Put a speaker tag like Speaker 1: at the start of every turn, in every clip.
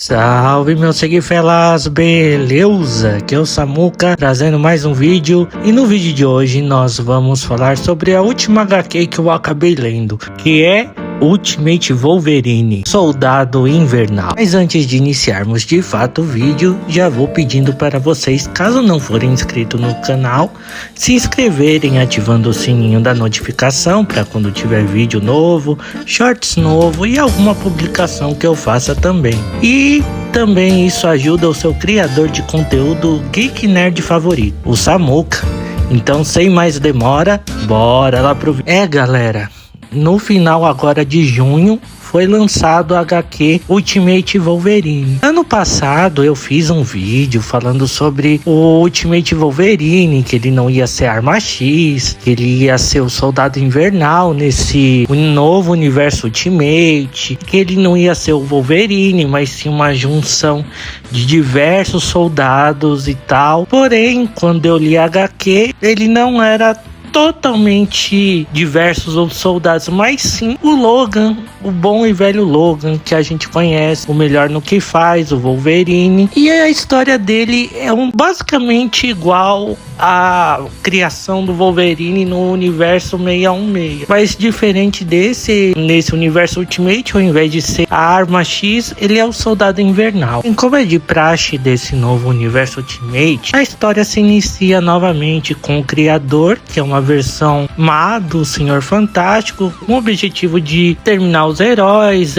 Speaker 1: Salve meus seguifelas, beleza? Aqui é o Samuca trazendo mais um vídeo. E no vídeo de hoje nós vamos falar sobre a última HQ que eu acabei lendo, que é Ultimate Wolverine, Soldado Invernal. Mas antes de iniciarmos de fato o vídeo, já vou pedindo para vocês, caso não forem inscritos no canal, se inscreverem ativando o sininho da notificação para quando tiver vídeo novo, shorts novo e alguma publicação que eu faça também. E também isso ajuda o seu criador de conteúdo geek nerd favorito, o Samuca. Então sem mais demora, bora lá pro vídeo. Galera, no final agora de junho foi lançado a HQ Ultimate Wolverine. Ano passado eu fiz um vídeo falando sobre o Ultimate Wolverine, que ele não ia ser Arma X, que ele ia ser o Soldado Invernal nesse novo universo Ultimate, que ele não ia ser o Wolverine, mas sim uma junção de diversos soldados e tal. Porém, quando eu li a HQ, ele não era totalmente diversos outros soldados, mas sim o Logan, o bom e velho Logan que a gente conhece, o melhor no que faz, o Wolverine. E a história dele é basicamente igual à criação do Wolverine no universo 616, mas diferente nesse universo Ultimate, ao invés de ser a Arma X, ele é o Soldado Invernal. E como é de praxe desse novo universo Ultimate, a história se inicia novamente com o criador, que é uma versão má do Senhor Fantástico, com o objetivo de terminar os heróis,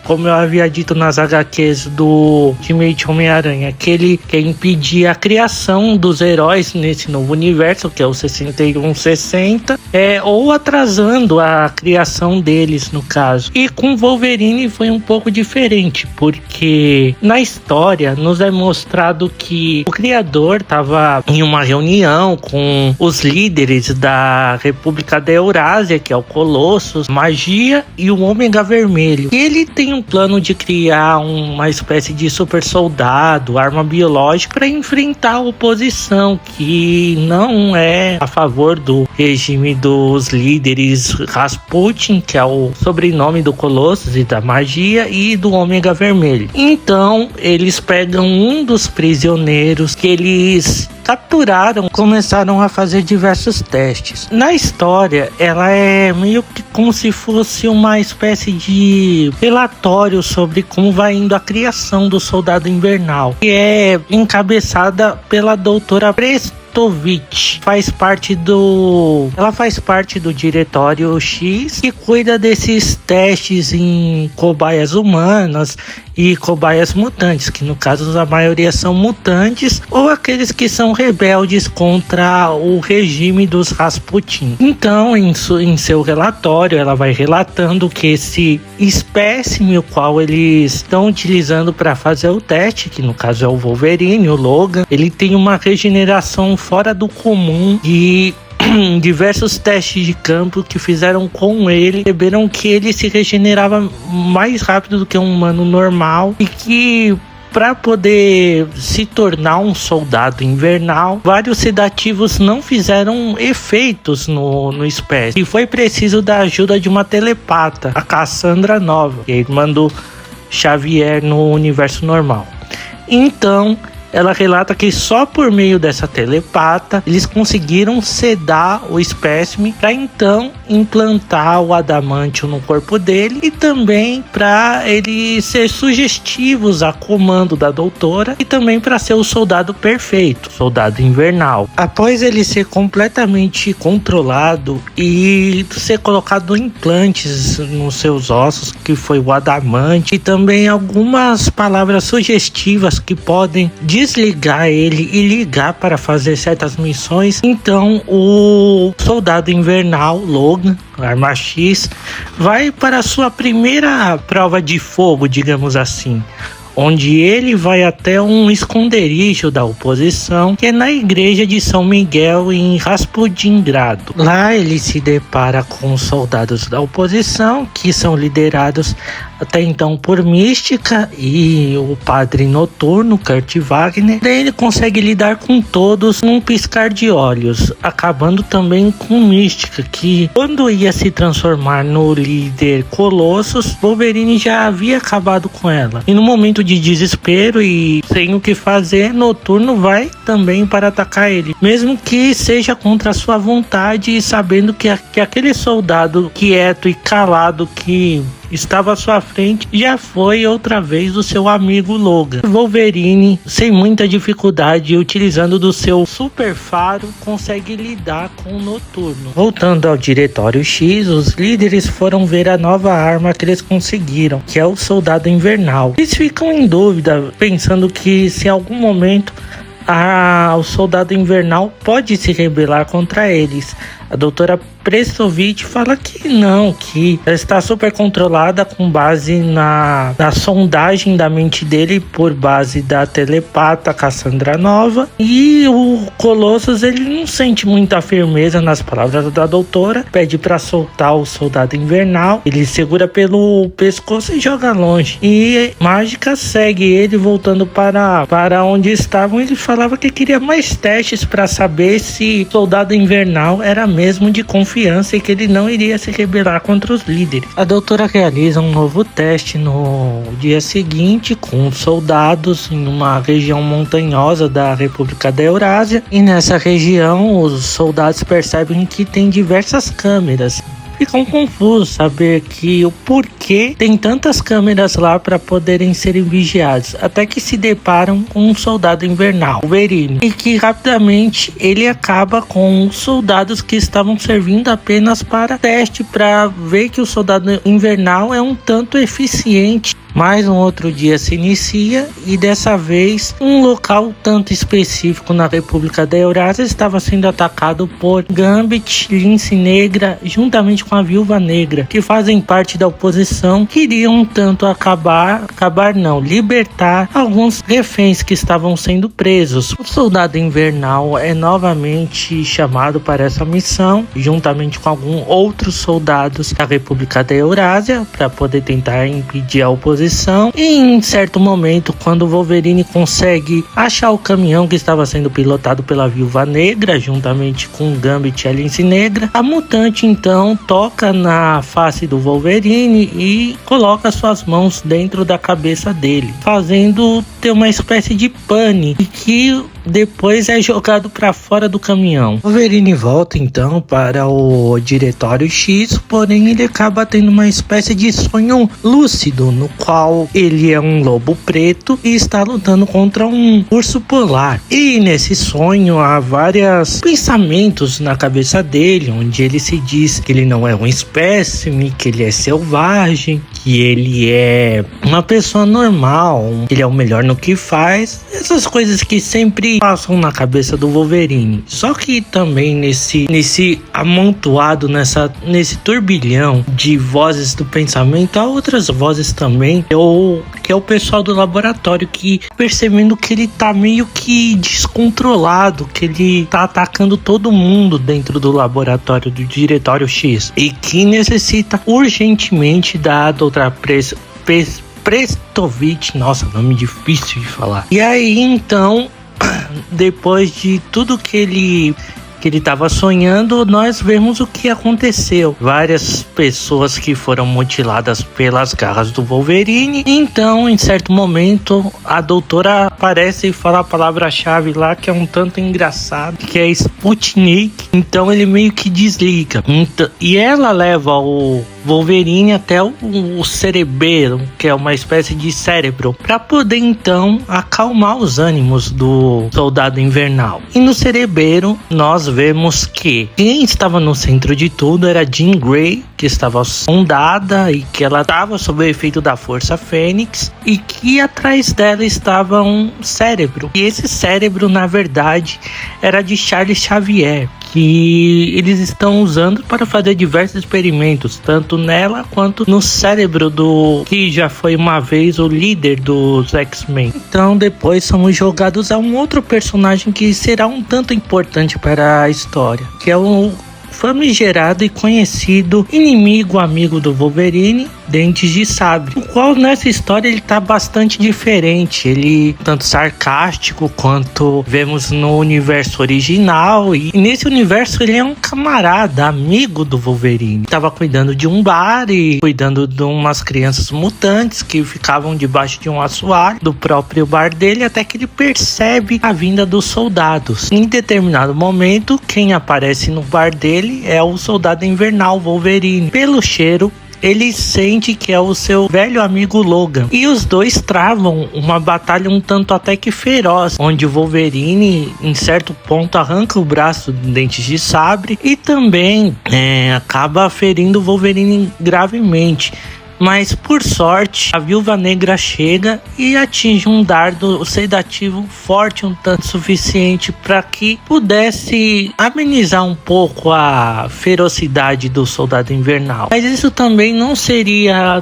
Speaker 1: como eu havia dito nas HQs do Ultimate Homem-Aranha, que ele quer impedir a criação dos heróis nesse novo universo, que é o 6160, ou atrasando a criação deles, no caso. E com Wolverine foi um pouco diferente, porque na história nos é mostrado que o criador estava em uma reunião com os líderes da República da Eurásia, que é o Colossus, Magia e o Ômega Vermelho. E ele tem um plano de criar uma espécie de super soldado, arma biológica, para enfrentar a oposição, que não é a favor do regime dos líderes Rasputin, que é o sobrenome do Colossus e da Magia, e do Ômega Vermelho. Então eles pegam um dos prisioneiros que eles capturaram, começaram a fazer diversos testes. Na história, ela é meio que como se fosse uma espécie de relatório sobre como vai indo a criação do Soldado Invernal, que é encabeçada pela doutora Prestovich. Ela faz parte do Diretório X, que cuida desses testes em cobaias humanas e cobaias mutantes, que no caso a maioria são mutantes ou aqueles que são rebeldes contra o regime dos Rasputin. Então, em seu relatório, ela vai relatando que esse espécime, o qual eles estão utilizando para fazer o teste, que no caso é o Wolverine, o Logan, ele tem uma regeneração fora do comum e diversos testes de campo que fizeram com ele, perceberam que ele se regenerava mais rápido do que um humano normal e que para poder se tornar um soldado invernal, vários sedativos não fizeram efeitos no espécie e foi preciso da ajuda de uma telepata, a Cassandra Nova, que é irmã do Xavier no universo normal. Então ela relata que só por meio dessa telepata eles conseguiram sedar o espécime para então implantar o adamantium no corpo dele e também para ele ser sugestivos a comando da doutora e também para ser o soldado perfeito, soldado invernal. Após ele ser completamente controlado e ser colocado implantes nos seus ossos, que foi o adamantium, e também algumas palavras sugestivas que podem desligar ele e ligar para fazer certas missões. Então o Soldado Invernal, Logan, Arma X, vai para a sua primeira prova de fogo, digamos assim, onde ele vai até um esconderijo da oposição, que é na igreja de São Miguel em Raspudingrado. Lá ele se depara com os soldados da oposição, que são liderados até então por Mística e o Padre Noturno, Kurt Wagner. Daí ele consegue lidar com todos num piscar de olhos, acabando também com Mística, que quando ia se transformar no líder Colossus, Wolverine já havia acabado com ela. E no momento de desespero e sem o que fazer, Noturno vai também para atacar ele, mesmo que seja contra a sua vontade e sabendo que aquele soldado quieto e calado que estava à sua frente já foi outra vez o seu amigo Logan. Wolverine, sem muita dificuldade, utilizando do seu super faro, consegue lidar com o Noturno. Voltando ao Diretório X, os líderes foram ver a nova arma que eles conseguiram, que é o Soldado Invernal. Eles ficam em dúvida, pensando que se em algum momento o Soldado Invernal pode se rebelar contra eles. A doutora Prestovich fala que não, que ela está super controlada com base na sondagem da mente dele por base da telepata Cassandra Nova. E o Colossus, ele não sente muita firmeza nas palavras da doutora, pede para soltar o Soldado Invernal, ele segura pelo pescoço e joga longe. E Mágica segue ele voltando para onde estavam. Ele falava que queria mais testes para saber se Soldado Invernal era mesmo de confiança e que ele não iria se rebelar contra os líderes. A doutora realiza um novo teste no dia seguinte com soldados em uma região montanhosa da República da Eurásia, e nessa região os soldados percebem que tem diversas câmeras. Ficam confusos saber que o porquê tem tantas câmeras lá para poderem serem vigiados, até que se deparam com um Soldado Invernal, Wolverine, e que rapidamente ele acaba com os soldados que estavam servindo apenas para teste, para ver que o Soldado Invernal é um tanto eficiente. Mais um outro dia se inicia e dessa vez um local tanto específico na República da Eurásia estava sendo atacado por Gambit, Lince Negra, juntamente com a Viúva Negra, que fazem parte da oposição, queriam tanto libertar alguns reféns que estavam sendo presos. O Soldado Invernal é novamente chamado para essa missão, juntamente com alguns outros soldados da República da Eurásia, para poder tentar impedir a oposição. E em certo momento, quando o Wolverine consegue achar o caminhão que estava sendo pilotado pela Viúva Negra, juntamente com o Gambit e a Lince Negra, a mutante então toca na face do Wolverine e coloca suas mãos dentro da cabeça dele, fazendo ter uma espécie de pane, e que depois é jogado para fora do caminhão. Wolverine volta então para o Diretório X, porém ele acaba tendo uma espécie de sonho lúcido, no qual ele é um lobo preto e está lutando contra um urso polar. E nesse sonho há vários pensamentos na cabeça dele, onde ele se diz que ele não é um espécime, que ele é selvagem, que ele é uma pessoa normal, que ele é o melhor no que faz, essas coisas que sempre passam na cabeça do Wolverine. Só que também nesse amontoado, nesse turbilhão de vozes do pensamento, há outras vozes também, que é o pessoal do laboratório, que percebendo que ele tá meio que descontrolado, que ele tá atacando todo mundo dentro do laboratório do Diretório X, e que necessita urgentemente da doutora Prestovich, nossa, nome difícil de falar. E aí então, depois de tudo que ele estava sonhando, nós vemos o que aconteceu. Várias pessoas que foram mutiladas pelas garras do Wolverine. Então, em certo momento, a doutora aparece e fala a palavra-chave lá, que é um tanto engraçado, que é Sputnik. Então ele meio que desliga. E ela leva o Wolverine até o cerebelo, que é uma espécie de cérebro, para poder então acalmar os ânimos do Soldado Invernal. E no cerebelo nós vemos que quem estava no centro de tudo era Jean Grey, que estava sondada e que ela estava sob o efeito da Força Fênix, e que atrás dela estava um cérebro. E esse cérebro, na verdade, era de Charles Xavier, que eles estão usando para fazer diversos experimentos, tanto nela quanto no cérebro do que já foi uma vez o líder dos X-Men. Então depois somos jogados a um outro personagem que será um tanto importante para a história, que é o famigerado e conhecido inimigo amigo do Wolverine, Dentes de Sabre, o qual nessa história ele tá bastante diferente, ele tanto sarcástico quanto vemos no universo original, e nesse universo ele é um camarada, amigo do Wolverine, tava cuidando de um bar e cuidando de umas crianças mutantes que ficavam debaixo de um assoalho do próprio bar dele, até que ele percebe a vinda dos soldados. Em determinado momento, quem aparece no bar dele é o Soldado Invernal Wolverine. Pelo cheiro, ele sente que é o seu velho amigo Logan, e os dois travam uma batalha um tanto até que feroz, onde o Wolverine em certo ponto arranca o braço do Dentes de Sabre e também acaba ferindo o Wolverine gravemente. Mas por sorte, a Viúva Negra chega e atinge um dardo sedativo forte, um tanto suficiente para que pudesse amenizar um pouco a ferocidade do Soldado Invernal. Mas isso também não seria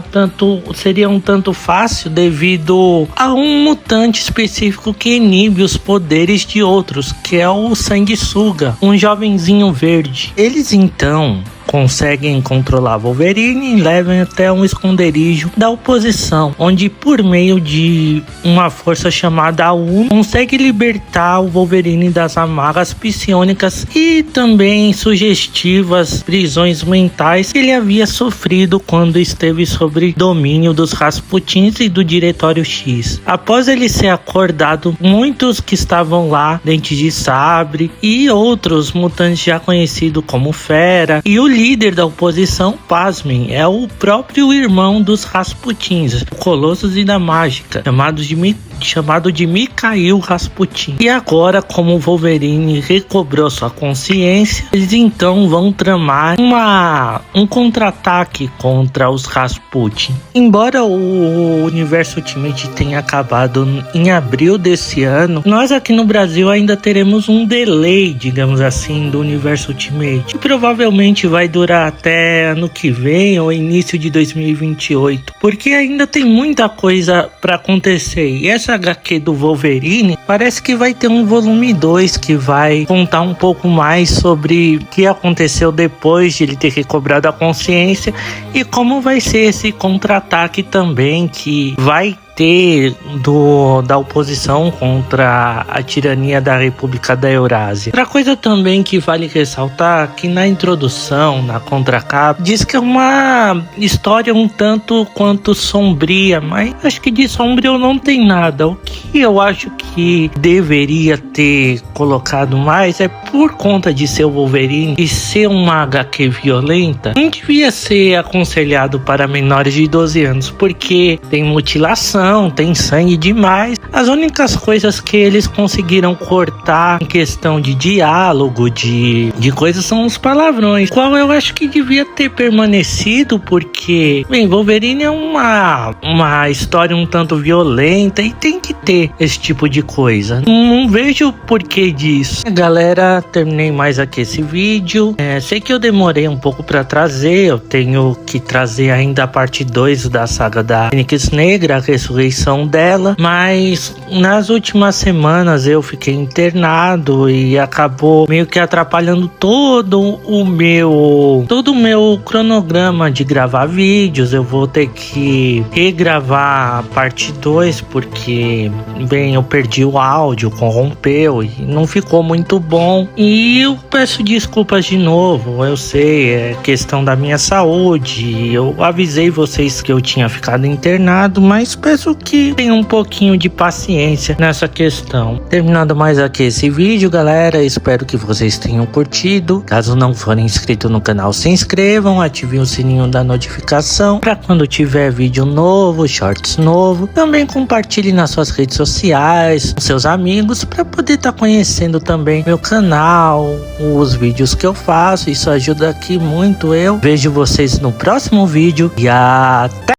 Speaker 1: um tanto fácil, devido a um mutante específico que inibe os poderes de outros, que é o Sanguessuga, um jovenzinho verde. Eles então conseguem controlar Wolverine e levam até um esconderijo da oposição, onde por meio de uma força chamada Uno consegue libertar o Wolverine das amarras psionicas e também sugestivas prisões mentais que ele havia sofrido quando esteve sob domínio dos Rasputins e do Diretório X. Após ele ser acordado, muitos que estavam lá, Dentes de Sabre e outros mutantes já conhecidos como Fera, e o líder da oposição, pasmem, é o próprio irmão dos Rasputins, o Colossus e da Mágica, chamado de Mikhail Rasputin. E agora, como o Wolverine recobrou sua consciência, eles então vão tramar um contra-ataque contra os Rasputin. Embora o universo Ultimate tenha acabado em abril desse ano, nós aqui no Brasil ainda teremos um delay, digamos assim, do universo Ultimate, que provavelmente vai durar até ano que vem ou início de 2028, porque ainda tem muita coisa para acontecer. E essa HQ do Wolverine parece que vai ter um volume 2 que vai contar um pouco mais sobre o que aconteceu depois de ele ter recobrado a consciência e como vai ser esse contra-ataque também que vai ter da oposição contra a tirania da República da Eurásia. Outra coisa também que vale ressaltar, que na introdução, na contracapa, diz que é uma história um tanto quanto sombria, mas acho que de sombrio não tem nada. O que eu acho que deveria ter colocado mais é, por conta de ser o Wolverine e ser uma HQ violenta, não devia ser aconselhado para menores de 12 anos, porque tem mutilação, tem sangue demais. As únicas coisas que eles conseguiram cortar em questão de diálogo, de coisas, são os palavrões, qual eu acho que devia ter permanecido, porque, bem, Wolverine é uma história um tanto violenta e tem que ter esse tipo de coisa. Não vejo o porquê disso. Galera, terminei mais aqui esse vídeo. Sei que eu demorei um pouco para trazer, eu tenho que trazer ainda a parte 2 da saga da Fênix Negra, a ressurreição dela, mas nas últimas semanas eu fiquei internado e acabou meio que atrapalhando todo o meu cronograma de gravar vídeos. Eu vou ter que regravar a parte 2 porque, bem, eu perdi o áudio, corrompeu e não ficou muito bom, e eu peço desculpas de novo. Eu sei, é questão da minha saúde, eu avisei vocês que eu tinha ficado internado, mas peço que tenham um pouquinho de paciência nessa questão. Terminando mais aqui esse vídeo, galera, espero que vocês tenham curtido. Caso não forem inscritos no canal, se inscrevam, ativem o sininho da notificação para quando tiver vídeo novo, shorts novo. Também compartilhe nas suas redes sociais com seus amigos para poder estar conhecendo também meu canal, os vídeos que eu faço. Isso ajuda aqui muito eu. Vejo vocês no próximo vídeo e até!